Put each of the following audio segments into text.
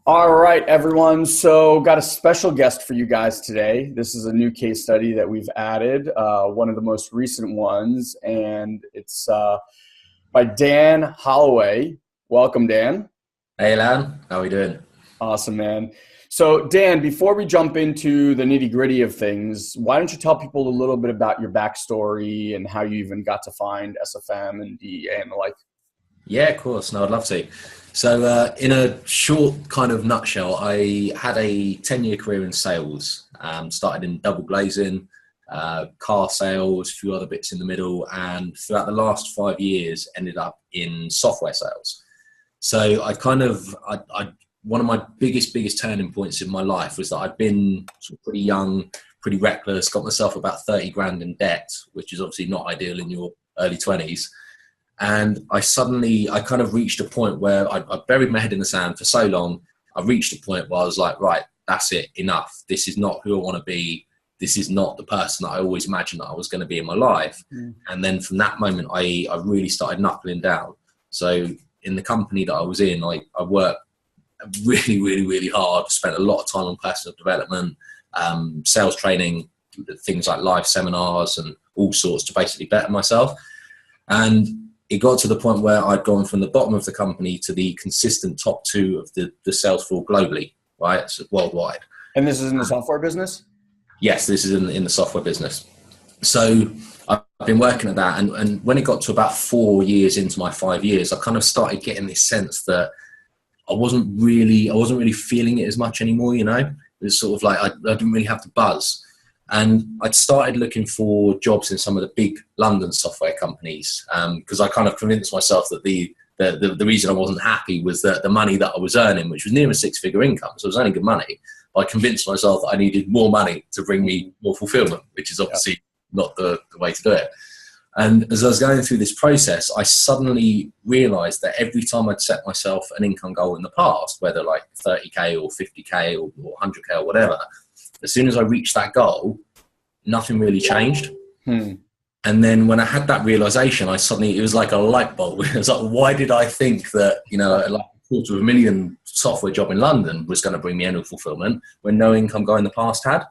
All right, everyone. So, got a special guest for you guys today. This is a new case study that we've added, one of the most recent ones, and it's by Dan Holloway. Welcome, Dan. Hey, Ilan, how are we doing? Awesome, man. So, Dan, before we jump into the nitty gritty of things, why don't you tell people a little bit about your backstory and how you even got to find SFM and DEA and the like? Yeah, of course. No, I'd love to. So, in a short kind of nutshell, I had a 10-year career in sales. Started in double glazing, car sales, a few other bits in the middle, and throughout the last 5 years, ended up in software sales. So, one of my biggest turning points in my life was that I'd been sort of pretty young, pretty reckless, got myself about 30 grand in debt, which is obviously not ideal in your early 20s. And I kind of reached a point where I buried my head in the sand for so long. I reached a point where I was like, right, that's it, enough. This is not who I want to be. This is not the person that I always imagined that I was going to be in my life. And then from that moment, I really started knuckling down. So in the company that I was in, I worked really hard, spent a lot of time on personal development, sales training, things like live seminars and all sorts to basically better myself. And it got to the point where I'd gone from the bottom of the company to the consistent top two of the sales floor globally, right? So worldwide. And this is in the software business? Yes, this is in the software business. So I've been working at that. And when it got to about 4 years into my 5 years, I kind of started getting this sense that I wasn't really feeling it as much anymore, you know? It was sort of like I didn't really have the buzz. And I'd started looking for jobs in some of the big London software companies because I kind of convinced myself that the reason I wasn't happy was that the money that I was earning, which was near a six-figure income, so it was only good money. I convinced myself that I needed more money to bring me more fulfillment, which is obviously not the way to do it. And as I was going through this process, I suddenly realized that every time I'd set myself an income goal in the past, whether like 30K or 50K or 100K or whatever, as soon as I reached that goal, nothing really changed. And then when I had that realization, it was like a light bulb. It was like, why did I think that, like $250,000 software job in London was going to bring me annual fulfillment when no income goal in the past had?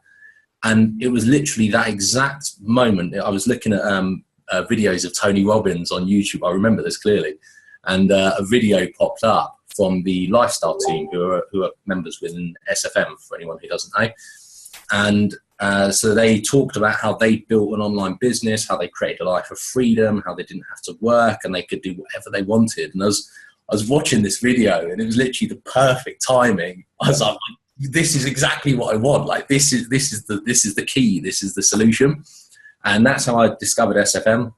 And it was literally that exact moment. I was looking at videos of Tony Robbins on YouTube. I remember this clearly. And a video popped up from the lifestyle team who are members within SFM, for anyone who doesn't know. And so they talked about how they built an online business, how they created a life of freedom, how they didn't have to work and they could do whatever they wanted. And I was watching this video and it was literally the perfect timing. I was like, this is exactly what I want. Like this is the key. This is the solution. And that's how I discovered SFM.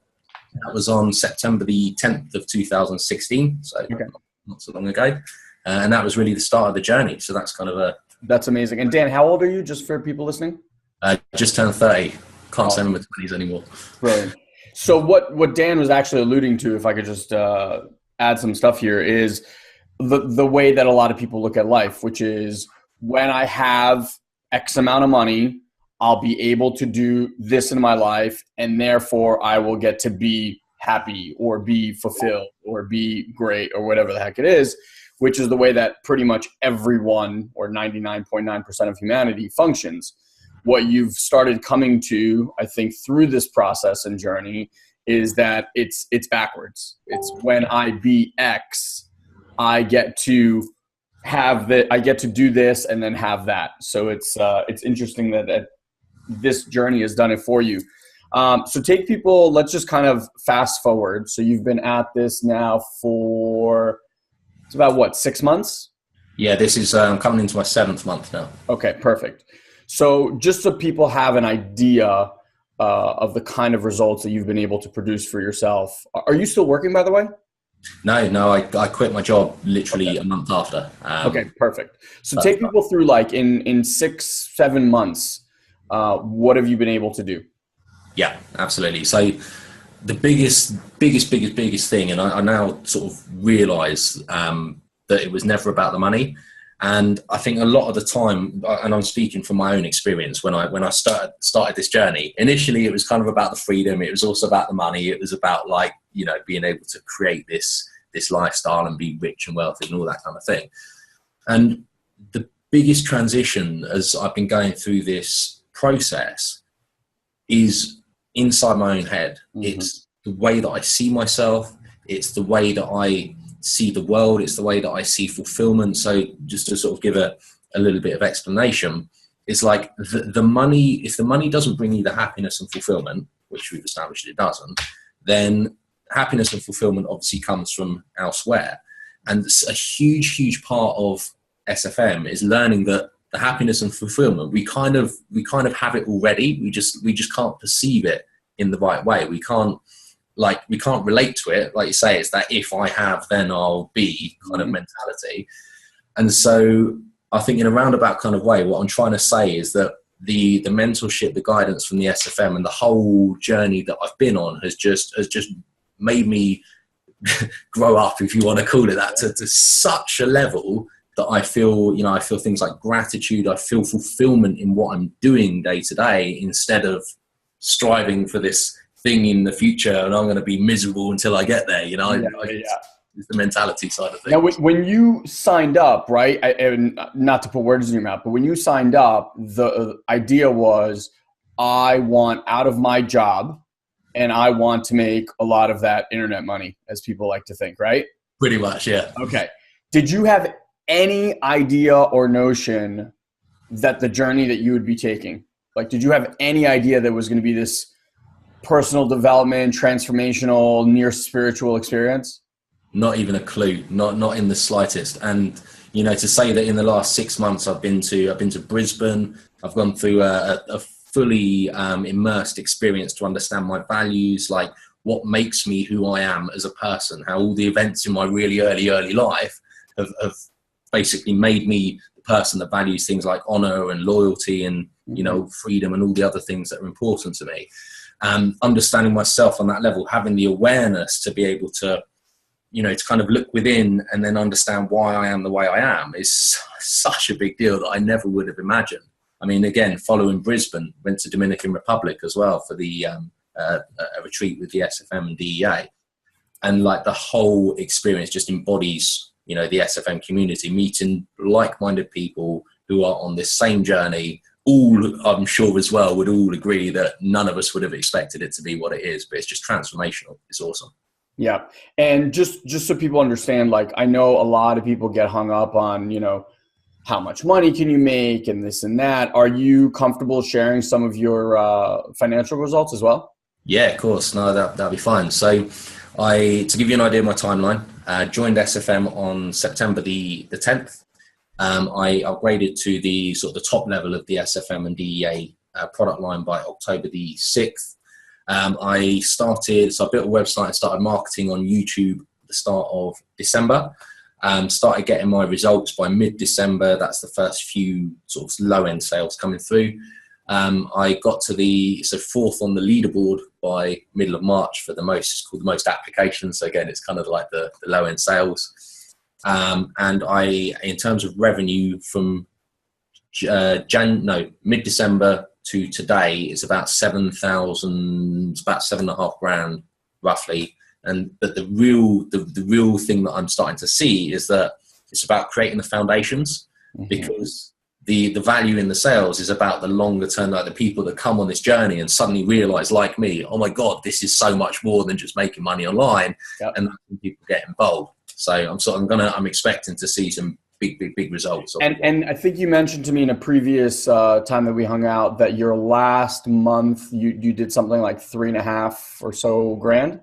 That was on September the 10th of 2016. So not so long ago. And that was really the start of the journey. So that's kind of That's amazing. And Dan, how old are you, just for people listening? Just turned 30. Can't say I'm in my 20s anymore. Brilliant. So what Dan was actually alluding to, if I could just add some stuff here, is the way that a lot of people look at life, which is when I have X amount of money, I'll be able to do this in my life, and therefore I will get to be happy or be fulfilled or be great or whatever the heck it is, which is the way that pretty much everyone or 99.9% of humanity functions. What you've started coming to, I think, through this process and journey is that it's backwards. It's when I be X, I get to have that, I get to do this and then have that. So it's interesting that this journey has done it for you. So take people, let's just kind of fast forward. So you've been at this now for, it's about what, 6 months? Yeah, this is coming into my 7th month now. Okay, perfect. So just so people have an idea of the kind of results that you've been able to produce for yourself. Are you still working, by the way? No, I quit my job literally a month after. Okay, perfect. So take people through, like, in 6-7 months, what have you been able to do? Yeah, absolutely. So the biggest thing, and I now sort of realize that it was never about the money. And I think a lot of the time, and I'm speaking from my own experience, when I started this journey, initially it was kind of about the freedom. It was also about the money. It was about, like, being able to create this lifestyle and be rich and wealthy and all that kind of thing. And the biggest transition as I've been going through this process is inside my own head. Mm-hmm. It's the way that I see myself. It's the way that I see the world. It's the way that I see fulfillment. So just to sort of give a little bit of explanation, it's like the money, if the money doesn't bring you the happiness and fulfillment, which we've established it doesn't, then happiness and fulfillment obviously comes from elsewhere. And a huge, huge part of SFM is learning that the happiness and fulfillment, we kind of have it already. We just can't perceive it in the right way. We can't relate to it. Like you say, it's that if I have, then I'll be kind of mentality. And so I think in a roundabout kind of way, what I'm trying to say is that the mentorship, the guidance from the SFM and the whole journey that I've been on has just made me grow up, if you want to call it that, to such a level that I feel things like gratitude. I feel fulfillment in what I'm doing day to day, instead of striving for this thing in the future and I'm going to be miserable until I get there. It's the mentality side of things. Now, when you signed up, right, and not to put words in your mouth, but when you signed up, the idea was, I want out of my job and I want to make a lot of that internet money, as people like to think, right? Pretty much, yeah. Okay. Did you have any idea or notion that the journey that you would be taking, like, did you have any idea that was going to be this personal development, transformational, near spiritual experience? Not even a clue, not in the slightest. And, to say that in the last 6 months, I've been to Brisbane, I've gone through a fully immersed experience to understand my values, like what makes me who I am as a person, how all the events in my really early life have basically made me the person that values things like honor and loyalty and, freedom and all the other things that are important to me. Understanding myself on that level, having the awareness to be able to, to kind of look within and then understand why I am the way I am is such a big deal that I never would have imagined. I mean, again, following Brisbane, went to Dominican Republic as well for the a retreat with the SFM and DEA. And like the whole experience just embodies, the SFM community, meeting like-minded people who are on this same journey. All, I'm sure as well, would all agree that none of us would have expected it to be what it is, but it's just transformational. It's awesome. Yeah. And just so people understand, like, I know a lot of people get hung up on, how much money can you make and this and that. Are you comfortable sharing some of your financial results as well? Yeah, of course. No, that'll be fine. So to give you an idea of my timeline, joined SFM on September the 10th. I upgraded to the sort of the top level of the SFM and DEA product line by October the 6th. I built a website and started marketing on YouTube at the start of December. Started getting my results by mid-December. That's the first few sort of low-end sales coming through. I got to fourth on the leaderboard by middle of March for it's called the most applications. So again, it's kind of like the low-end sales. And in terms of revenue from mid-December to today, it's about 7,000, it's about $7,500 roughly. But the real thing that I'm starting to see is that it's about creating the foundations, because the value in the sales is about the longer term, like the people that come on this journey and suddenly realize, like me, oh my God, this is so much more than just making money online. Yep. And that's when people get involved. So I'm expecting to see some big results. And I think you mentioned to me in a previous time that we hung out that your last month you did something like $3.5 or so grand.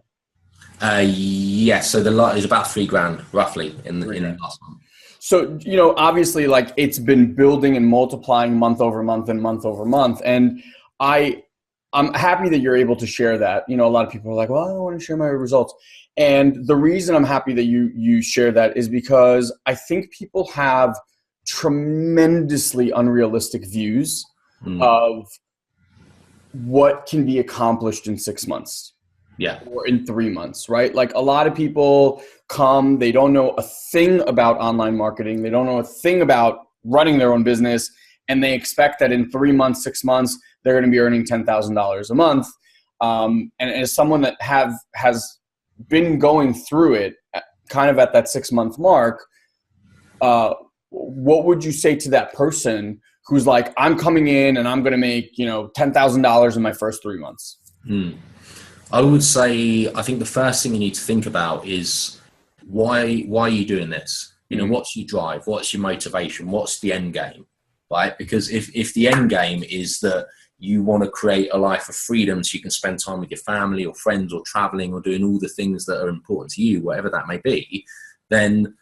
Yes. So the lot is about $3,000 roughly in the last month. So, obviously, like, it's been building and multiplying month over month and month over month. And I'm happy that you're able to share that. A lot of people are like, well, I don't want to share my results. And the reason I'm happy that you share that is because I think people have tremendously unrealistic views of what can be accomplished in 6 months. Yeah. Or in 3 months, right? Like, a lot of people come, they don't know a thing about online marketing. They don't know a thing about running their own business. And they expect that in 3 months, 6 months, they're going to be earning $10,000 a month. And as someone that has been going through it kind of at that 6 month mark, what would you say to that person who's like, I'm coming in and I'm going to make, $10,000 in my first 3 months? I would say, I think the first thing you need to think about is why are you doing this? What's your drive? What's your motivation? What's the end game? Right? Because if the end game is that you want to create a life of freedom so you can spend time with your family or friends or traveling or doing all the things that are important to you, whatever that may be, then,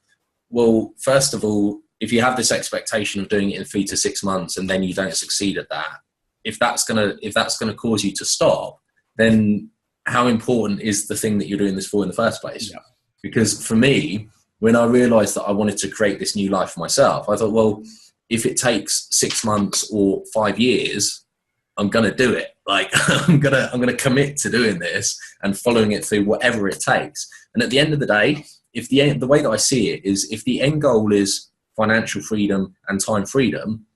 well, first of all, if you have this expectation of doing it in 3 to 6 months and then you don't succeed at that, if that's gonna cause you to stop, then how important is the thing that you're doing this for in the first place? Yeah. Because for me, when I realized that I wanted to create this new life for myself, I thought, well, if it takes 6 months or 5 years, I'm going to do it. Like I'm going to commit to doing this and following it through whatever it takes. And at the end of the day, if the way that I see it is, if the end goal is financial freedom and time freedom,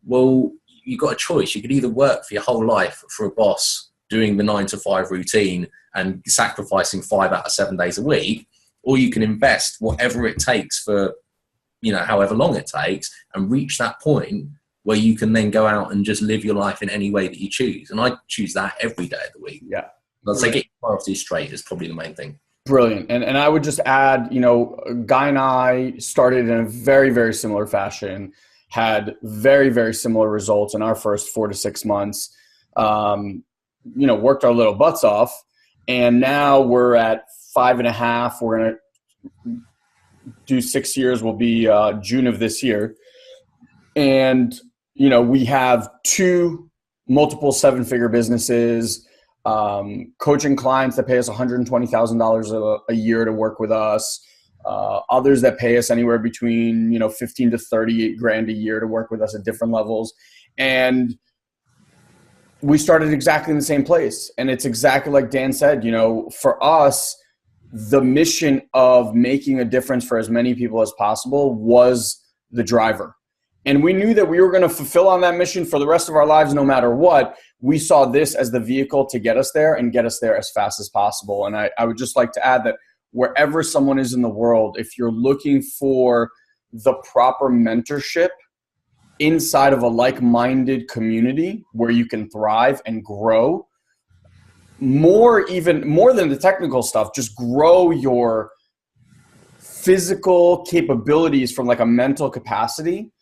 well, you've got a choice. You could either work for your whole life for a boss doing the 9 to 5 routine and sacrificing 5 out of 7 days a week, or you can invest whatever it takes for, however long it takes, and reach that point where you can then go out and just live your life in any way that you choose. And I choose that every day of the week. Yeah. I'd say get your priorities straight is probably the main thing. Brilliant. And I would just add, Guy and I started in a very, very similar fashion, had very, very similar results in our first 4 to 6 months, worked our little butts off. And now we're at 5.5. We're going to do 6 years, will be June of this year. And, we have 2 multiple 7-figure businesses, coaching clients that pay us $120,000 a year to work with us, others that pay us anywhere between, 15 to 38 grand a year to work with us at different levels. And we started exactly in the same place. And it's exactly like Dan said, for us, the mission of making a difference for as many people as possible was the driver. And we knew that we were going to fulfill on that mission for the rest of our lives, no matter what. We saw this as the vehicle to get us there and get us there as fast as possible. And I would just like to add that wherever someone is in the world, if you're looking for the proper mentorship inside of a like-minded community where you can thrive and grow, more than the technical stuff, just grow your physical capabilities from like a mental capacity,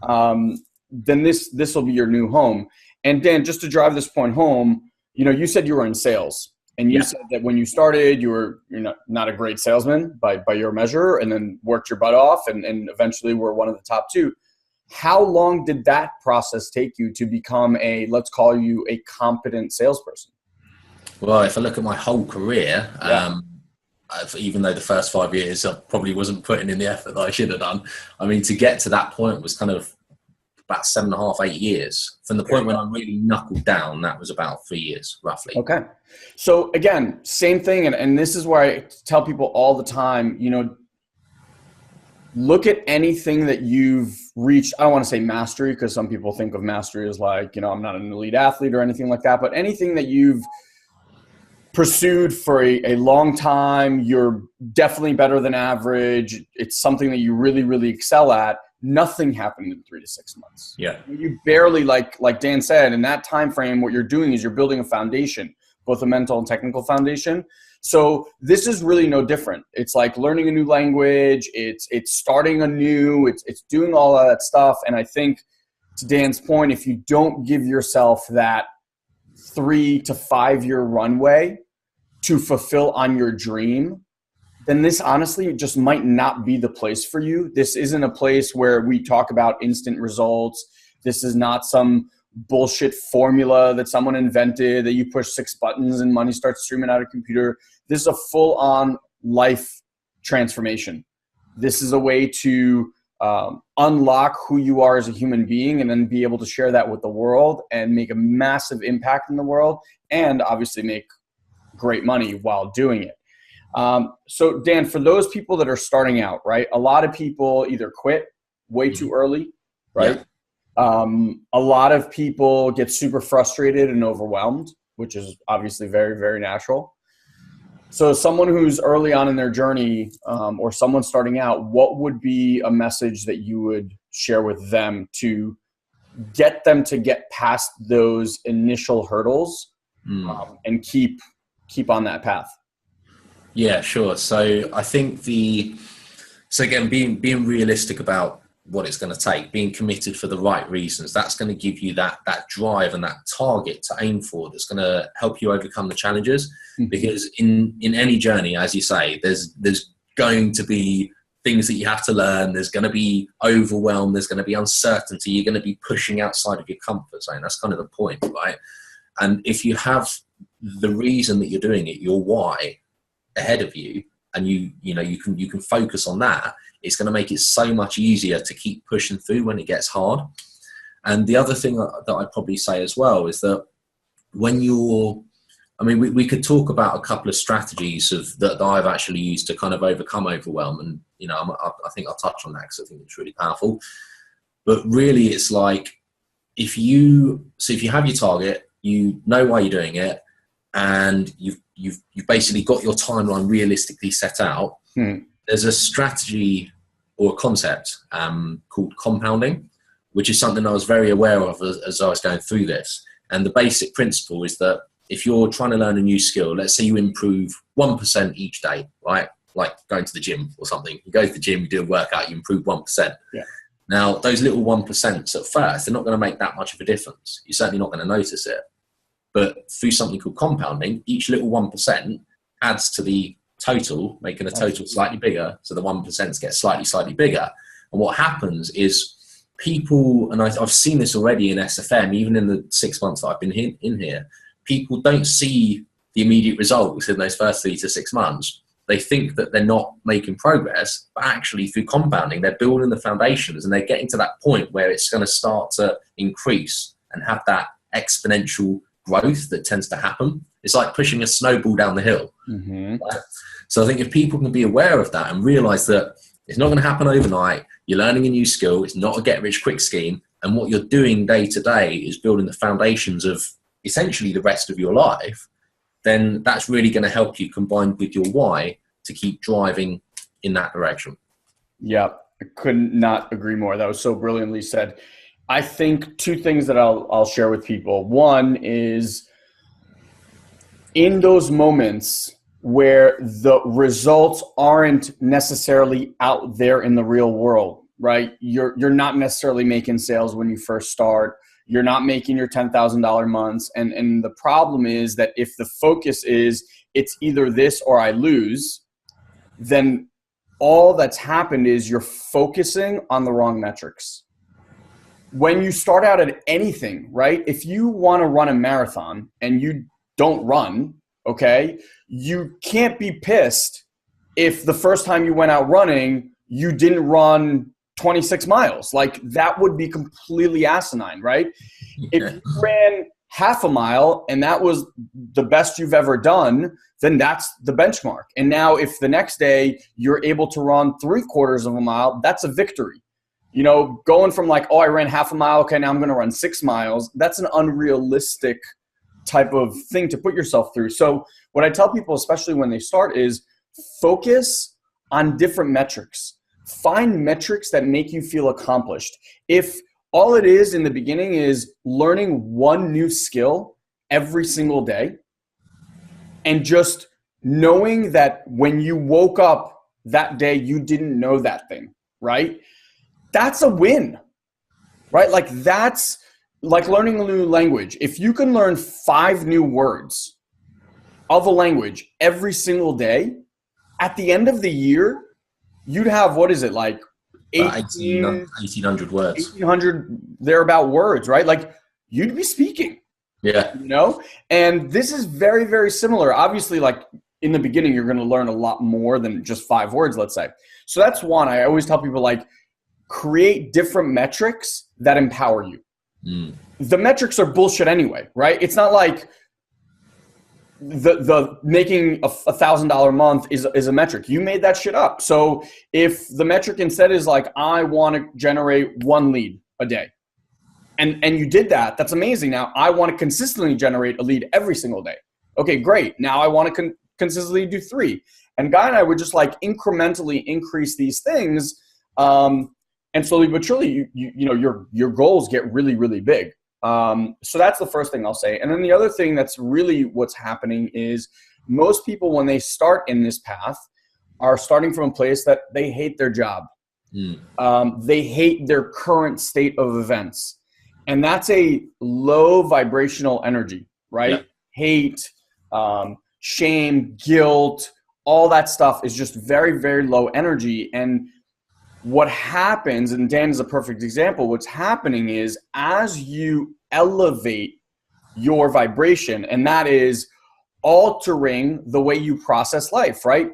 then this will be your new home. And Dan, just to drive this point home, you said you were in sales, and you said that when you started, you're not a great salesman by your measure, and then worked your butt off and eventually were one of the top 2. How long did that process take you to become let's call you a competent salesperson? Well, if I look at my whole career, even though the first 5 years I probably wasn't putting in the effort that I should have done, to get to that point was kind of about 7.5, 8 years. From the point when I really knuckled down, that was about 3 years, roughly. Okay. So again, same thing. And this is where I tell people all the time, look at anything that you've reached. I don't want to say mastery, because some people think of mastery as like, I'm not an elite athlete or anything like that, but anything that you've pursued for a long time, you're definitely better than average. It's something that you really, really excel at. Nothing happened in 3 to 6 months. Yeah. You barely, like Dan said, in that time frame, what you're doing is you're building a foundation, both a mental and technical foundation. So this is really no different. It's like learning a new language. It's starting anew. It's doing all of that stuff. And I think, to Dan's point, if you don't give yourself that 3 to 5 year runway to fulfill on your dream, then this honestly just might not be the place for you. This isn't a place where we talk about instant results. This is not some bullshit formula that someone invented that you push 6 buttons and money starts streaming out of a computer. This is a full-on life transformation. This is a way to unlock who you are as a human being, and then be able to share that with the world and make a massive impact in the world, and obviously make great money while doing it. So Dan, for those people that are starting out, right? A lot of people either quit way too early, right? Yeah. A lot of people get super frustrated and overwhelmed, which is obviously very, very natural. So someone who's early on in their journey, or someone starting out, what would be a message that you would share with them to get them to get past those initial hurdles, and keep on that path? Yeah, sure. So I think again, being realistic about what it's going to take, being committed for the right reasons, that's going to give you that drive and that target to aim for, that's going to help you overcome the challenges. Because in any journey, as you say, there's going to be things that you have to learn. There's going to be overwhelm. There's going to be uncertainty. You're going to be pushing outside of your comfort zone. That's kind of the point, right? And if you have the reason that you're doing it, your why, ahead of you, and you can focus on that, it's going to make it so much easier to keep pushing through when it gets hard. And the other thing that I'd probably say as well is that when we could talk about a couple of strategies that I've actually used to kind of overcome overwhelm, and I think I'll touch on that because I think it's really powerful. But really, it's like if you have your target, you know why you're doing it, and you've basically got your timeline realistically set out. There's a strategy or a concept called compounding, which is something I was very aware of as I was going through this. And the basic principle is that if you're trying to learn a new skill, let's say you improve 1% each day, right? Like going to the gym or something. You go to the gym, you do a workout, you improve 1%. Yeah. Now, those little 1% at first, they're not going to make that much of a difference. You're certainly not going to notice it. But through something called compounding, each little 1% adds to the total, making the total slightly bigger. So the 1% gets slightly bigger. And what happens is people, and I've seen this already in SFM, even in the 6 months that I've been in here, people don't see the immediate results in those first 3 to 6 months. They think that they're not making progress, but actually through compounding, they're building the foundations, and they're getting to that point where it's going to start to increase and have that exponential growth that tends to happen. It's like pushing a snowball down the hill. Right? So I think if people can be aware of that and realize that it's not going to happen overnight, you're learning a new skill, it's not a get rich quick scheme, and what you're doing day to day is building the foundations of essentially the rest of your life, then that's really going to help you, combined with your why, to keep driving in that direction. Yeah, I could not agree more. That was so brilliantly said. I think two things that I'll share with people. One is, in those moments where the results aren't necessarily out there in the real world, right? You're not necessarily making sales when you first start. You're not making your $10,000 months. And the problem is that if the focus is it's either this or I lose, then all that's happened is you're focusing on the wrong metrics. When you start out at anything, right? If you want to run a marathon and you don't run, okay, you can't be pissed if the first time you went out running, you didn't run 26 miles. Like, that would be completely asinine, right? If you ran half a mile and that was the best you've ever done, then that's the benchmark. And now if the next day you're able to run 3/4 of a mile, that's a victory. You know, going from like, oh, I ran half a mile, okay, now I'm going to run 6 miles. That's an unrealistic type of thing to put yourself through. So what I tell people, especially when they start, is focus on different metrics. Find metrics that make you feel accomplished. If all it is in the beginning is learning one new skill every single day, and just knowing that when you woke up that day, you didn't know that thing, right? That's a win, right? Like, that's like learning a new language. If you can learn 5 new words of a language every single day, at the end of the year, you'd have, what is it, like 1,800 words. 1,800 thereabout words, right? Like, you'd be speaking. Yeah. You know? And this is very, very similar. Obviously, like, in the beginning, you're going to learn a lot more than just 5 words, let's say. So that's one. I always tell people, like, create different metrics that empower you. The metrics are bullshit anyway, right? It's not like the making a $1,000 a month is a metric. You made that shit up. So if the metric instead is like, I want to generate 1 lead a day, and you did that, that's amazing. Now I want to consistently generate a lead every single day. Okay, great. Now I want to consistently do 3. And Guy and I would just like incrementally increase these things. And slowly but surely, your goals get really, really big. So that's the first thing I'll say. And then the other thing that's really what's happening is most people, when they start in this path, are starting from a place that they hate their job. They hate their current state of events. And that's a low vibrational energy, right? Yeah. Hate, shame, guilt, all that stuff is just very, very low energy. And what happens, and Dan is a perfect example, what's happening is as you elevate your vibration, and that is altering the way you process life, right?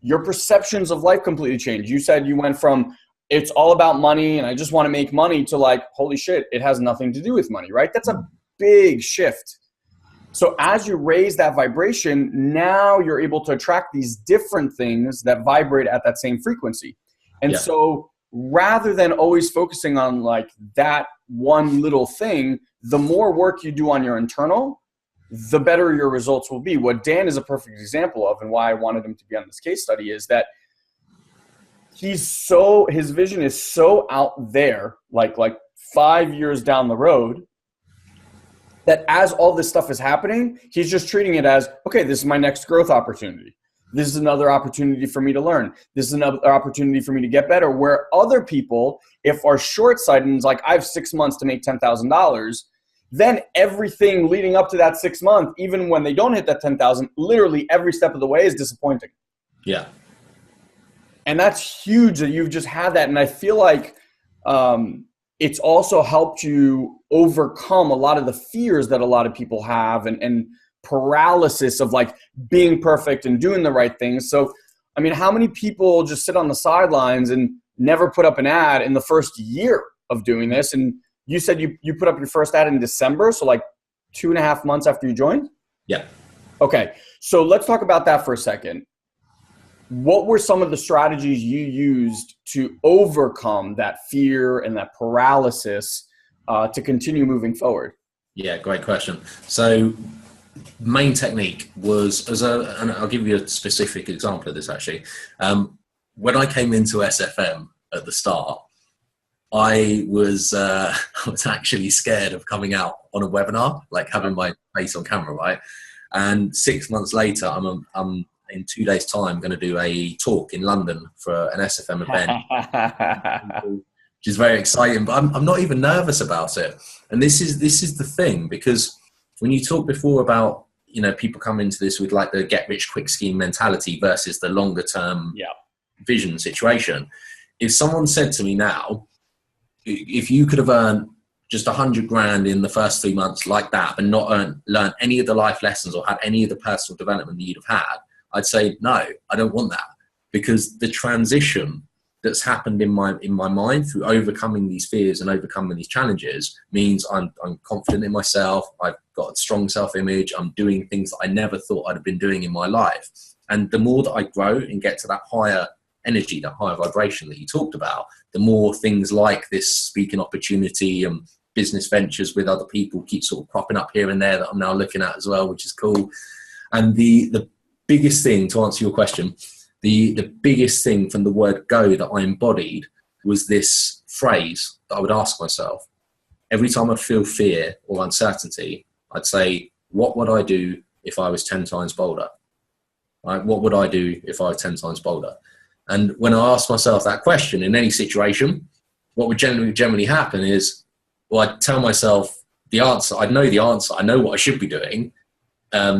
Your perceptions of life completely change. You said you went from it's all about money and I just want to make money to like, holy shit, it has nothing to do with money, right? That's a big shift. So as you raise that vibration, now you're able to attract these different things that vibrate at that same frequency. And so rather than always focusing on like that one little thing, the more work you do on your internal, the better your results will be. What Dan is a perfect example of, and why I wanted him to be on this case study, is that his vision is so out there, like 5 years down the road, that as all this stuff is happening, he's just treating it as, okay, this is my next growth opportunity. This is another opportunity for me to learn. This is another opportunity for me to get better. Where other people, if are short-sighted and is like, I have 6 months to make $10,000, then everything leading up to that 6 months, even when they don't hit that 10,000, literally every step of the way is disappointing. Yeah. And that's huge that you've just had that. And I feel like it's also helped you overcome a lot of the fears that a lot of people have and paralysis of like being perfect and doing the right things. So, I mean, how many people just sit on the sidelines and never put up an ad in the first year of doing this? And you said you put up your first ad in December, so like 2.5 months after you joined? Yeah. Okay, so let's talk about that for a second. What were some of the strategies you used to overcome that fear and that paralysis to continue moving forward? Yeah, great question. So main technique was, and I'll give you a specific example of this actually. When I came into SFM at the start, I was actually scared of coming out on a webinar, like having my face on camera, right? And 6 months later, I'm in 2 days' time going to do a talk in London for an SFM event, which is very exciting. But I'm not even nervous about it. And this is the thing, because when you talk before about, you know, people come into this with like the get rich quick scheme mentality versus the longer term vision situation. If someone said to me now, if you could have earned just 100 grand in the first 3 months like that, and not learn any of the life lessons or had any of the personal development that you'd have had, I'd say, no, I don't want that, because the transition that's happened in my mind through overcoming these fears and overcoming these challenges means I'm confident in myself. I've got a strong self-image. I'm doing things that I never thought I'd have been doing in my life. And the more that I grow and get to that higher energy, that higher vibration that you talked about, the more things like this speaking opportunity and business ventures with other people keep sort of cropping up here and there that I'm now looking at as well, which is cool. And the biggest thing, to answer your question, the biggest thing from the word go that I embodied was this phrase that I would ask myself. Every time I feel fear or uncertainty, I'd say, what would I do if I was 10 times bolder? Right? What would I do if I was 10 times bolder? And when I ask myself that question in any situation, what would generally happen is, well, I'd tell myself the answer. I'd know the answer. I know what I should be doing.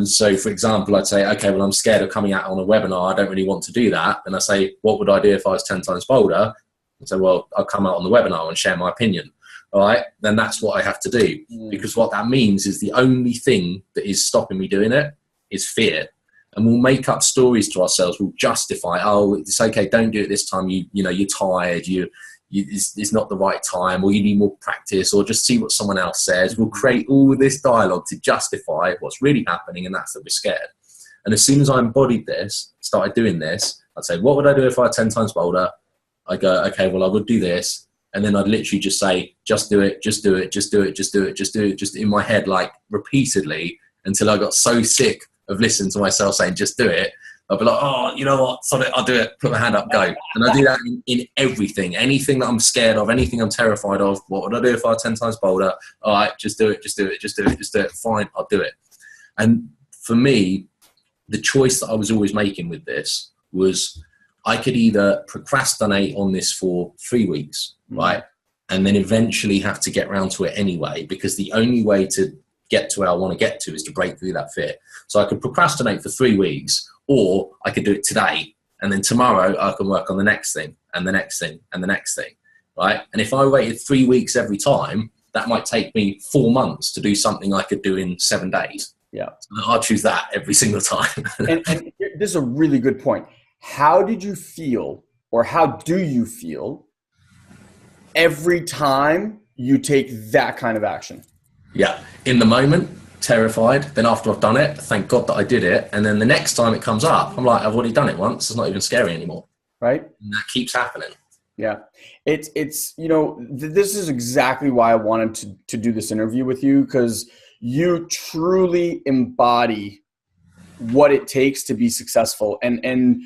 So, for example, I'd say, okay, well, I'm scared of coming out on a webinar. I don't really want to do that. And I say, what would I do if I was 10 times bolder? I'd say, well, I'll come out on the webinar and share my opinion. All right, then that's what I have to do. Because what that means is the only thing that is stopping me doing it is fear. And we'll make up stories to ourselves. We'll justify, oh, it's okay, don't do it this time. You know, you're tired. It's not the right time, or you need more practice, or just see what someone else says. We'll create all this dialogue to justify what's really happening, and that's that we're scared. And as soon as I embodied this, started doing this, I'd say, what would I do if I had 10 times bolder? I go, okay, well, I would do this. And then I'd literally just say, just do it, just do it, just do it, just do it, just do it, just in my head, like repeatedly, until I got so sick of listening to myself saying, just do it, I'll be like, oh, you know what, sod it, I'll do it, put my hand up, go. And I do that in everything, anything that I'm scared of, anything I'm terrified of. What would I do if I was 10 times bolder? All right, just do it, just do it, just do it, just do it. Fine, I'll do it. And for me, the choice that I was always making with this was I could either procrastinate on this for 3 weeks, right? And then eventually have to get around to it anyway, because the only way to get to where I want to get to is to break through that fear. So I could procrastinate for 3 weeks, or I could do it today, and then tomorrow I can work on the next thing and the next thing and the next thing, right? And if I waited 3 weeks every time, that might take me 4 months to do something I could do in 7 days. Yeah. So I'll choose that every single time. and this is a really good point. How did you feel, or how do you feel every time you take that kind of action? Yeah. In the moment, terrified. Then after I've done it, thank God that I did it. And then the next time it comes up, I'm like, I've already done it once. It's not even scary anymore. Right. And that keeps happening. Yeah. It's this is exactly why I wanted to do this interview with you, because you truly embody what it takes to be successful. And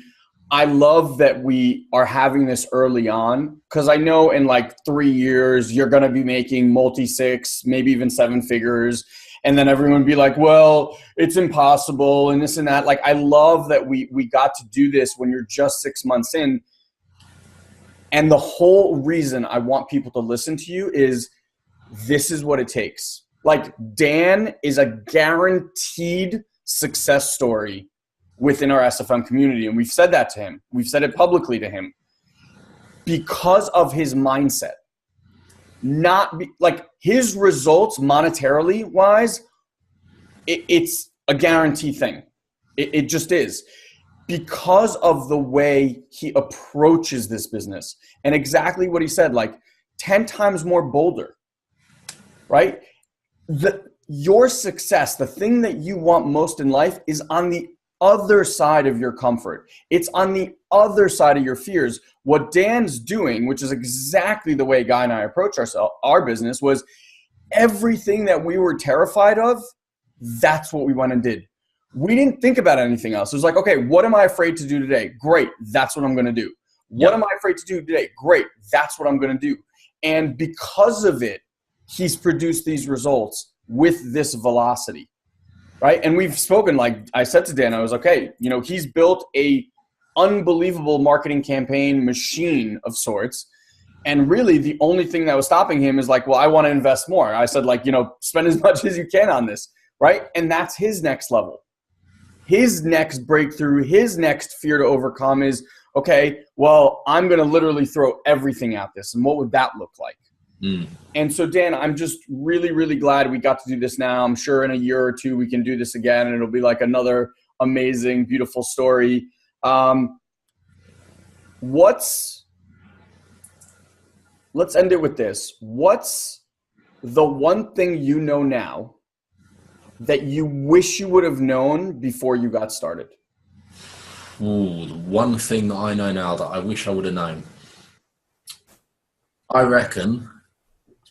I love that we are having this early on, because I know in like 3 years, you're going to be making multi-6, maybe even 7 figures. And then everyone would be like, well, it's impossible and this and that. Like, I love that we got to do this when you're just 6 months in. And the whole reason I want people to listen to you is this is what it takes. Like, Dan is a guaranteed success story within our SFM community. And we've said that to him. We've said it publicly to him because of his mindset. Like his results monetarily wise, it's a guaranteed thing. It just is, because of the way he approaches this business, and exactly what he said, like 10 times more bolder, right? Your success, the thing that you want most in life, is on the other side of your comfort. It's on the other side of your fears. What Dan's doing, which is exactly the way Guy and I approach our business, was everything that we were terrified of, that's what we went and did. We didn't think about anything else. It was like, okay, what am I afraid to do today? Great, that's what I'm going to do. What am I afraid to do today? Great, that's what I'm going to do. And because of it, he's produced these results with this velocity. Right. And we've spoken, like I said to Dan, I was like, okay, he's built a unbelievable marketing campaign machine of sorts. And really the only thing that was stopping him is like, well, I want to invest more. I said, like, spend as much as you can on this. Right. And that's his next level. His next breakthrough, his next fear to overcome is, okay, well, I'm going to literally throw everything at this. And what would that look like? And so, Dan, I'm just really, really glad we got to do this now. I'm sure in a year or two we can do this again, and it'll be like another amazing, beautiful story. Let's end it with this. What's the one thing you know now that you wish you would have known before you got started? Ooh, the one thing that I know now that I wish I would have known. I reckon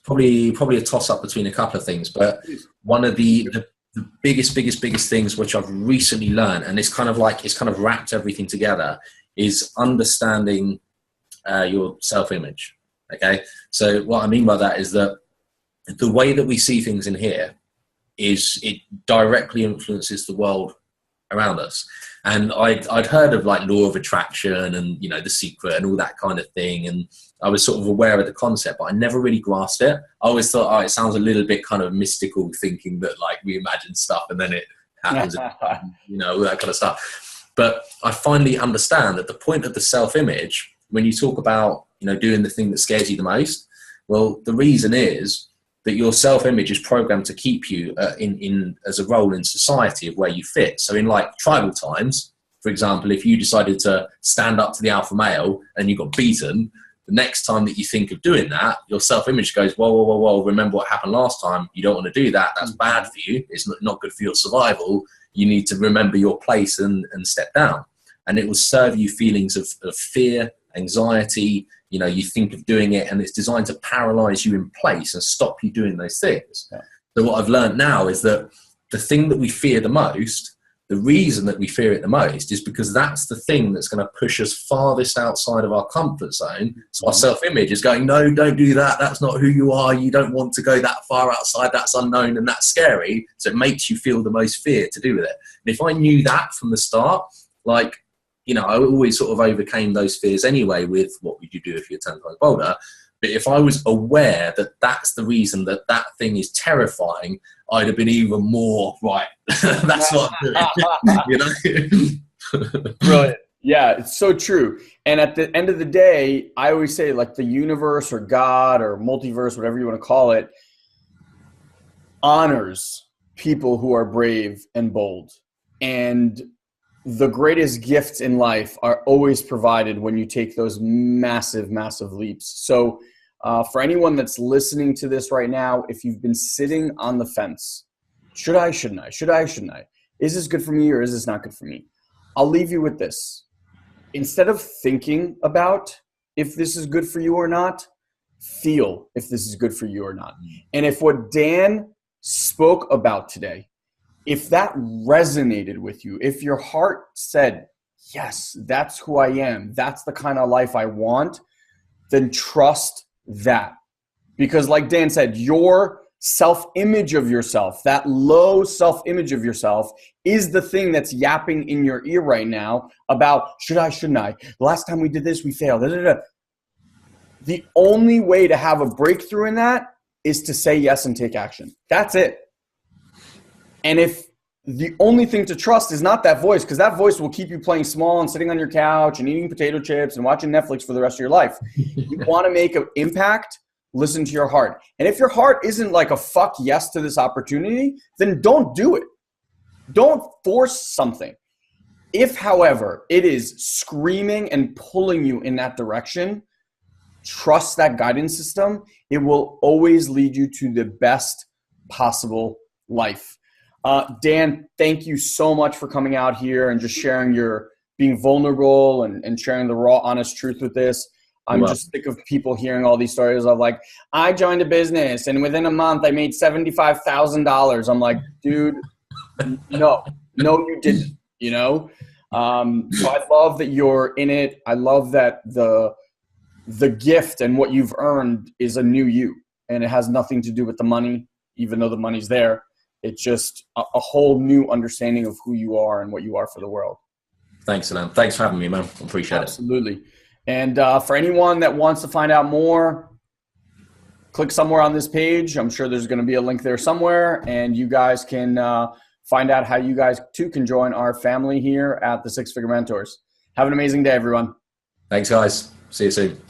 probably a toss-up between a couple of things, but one of the biggest things which I've recently learned, and it's kind of wrapped everything together, is understanding your self-image. Okay, so what I mean by that is that the way that we see things in here it directly influences the world around us. And I'd heard of like law of attraction and The Secret and all that kind of thing, and I was sort of aware of the concept, but I never really grasped it. I always thought, it sounds a little bit kind of mystical, thinking that like we imagine stuff and then it happens, all that kind of stuff. But I finally understand that the point of the self-image, when you talk about doing the thing that scares you the most, well, the reason is that your self-image is programmed to keep you in as a role in society of where you fit. So in like tribal times, for example, if you decided to stand up to the alpha male and you got beaten, the next time that you think of doing that, your self-image goes, whoa, remember what happened last time. You don't want to do that. That's bad for you. It's not good for your survival. You need to remember your place and step down. And it will serve you feelings of fear, anxiety. You think of doing it, and it's designed to paralyze you in place and stop you doing those things. Yeah. So what I've learned now is that the thing that we fear the most, the reason that we fear it the most is because that's the thing that's going to push us farthest outside of our comfort zone. So our self-image is going, no, don't do that. That's not who you are. You don't want to go that far outside. That's unknown and that's scary. So it makes you feel the most fear to do with it. And if I knew that from the start, like, you know, I always sort of overcame those fears anyway with what would you do if you're 10 times bolder. But if I was aware that that's the reason that that thing is terrifying, I'd have been even more, right, that's what I'm doing, you know? Brilliant. Yeah, it's so true. And at the end of the day, I always say, like, the universe or God or multiverse, whatever you want to call it, honors people who are brave and bold. And the greatest gifts in life are always provided when you take those massive, massive leaps. So for anyone that's listening to this right now, if you've been sitting on the fence, should I, shouldn't I? Should I, shouldn't I? Is this good for me or is this not good for me? I'll leave you with this. Instead of thinking about if this is good for you or not, feel if this is good for you or not. And if what Dan spoke about today, if that resonated with you, if your heart said, yes, that's who I am, that's the kind of life I want, then trust that. Because like Dan said, your self-image of yourself, that low self-image of yourself is the thing that's yapping in your ear right now about should I, shouldn't I? The last time we did this, we failed. Da, da, da. The only way to have a breakthrough in that is to say yes and take action. That's it. And if the only thing to trust is not that voice, because that voice will keep you playing small and sitting on your couch and eating potato chips and watching Netflix for the rest of your life. You want to make an impact, listen to your heart. And if your heart isn't like a fuck yes to this opportunity, then don't do it. Don't force something. If, however, it is screaming and pulling you in that direction, trust that guidance system. It will always lead you to the best possible life. Dan, thank you so much for coming out here and just sharing your being vulnerable and sharing the raw, honest truth with this. I'm just sick of people hearing all these stories of like, I joined a business and within a month I made $75,000. I'm like, dude, no, you didn't, you know? So I love that you're in it. I love that the gift and what you've earned is a new you, and it has nothing to do with the money, even though the money's there. It's just a whole new understanding of who you are and what you are for the world. Thanks, Ilan. Thanks for having me, man. I appreciate it. Absolutely. And for anyone that wants to find out more, click somewhere on this page. I'm sure there's going to be a link there somewhere, and you guys can find out how you guys too can join our family here at the Six Figure Mentors. Have an amazing day, everyone. Thanks, guys. See you soon.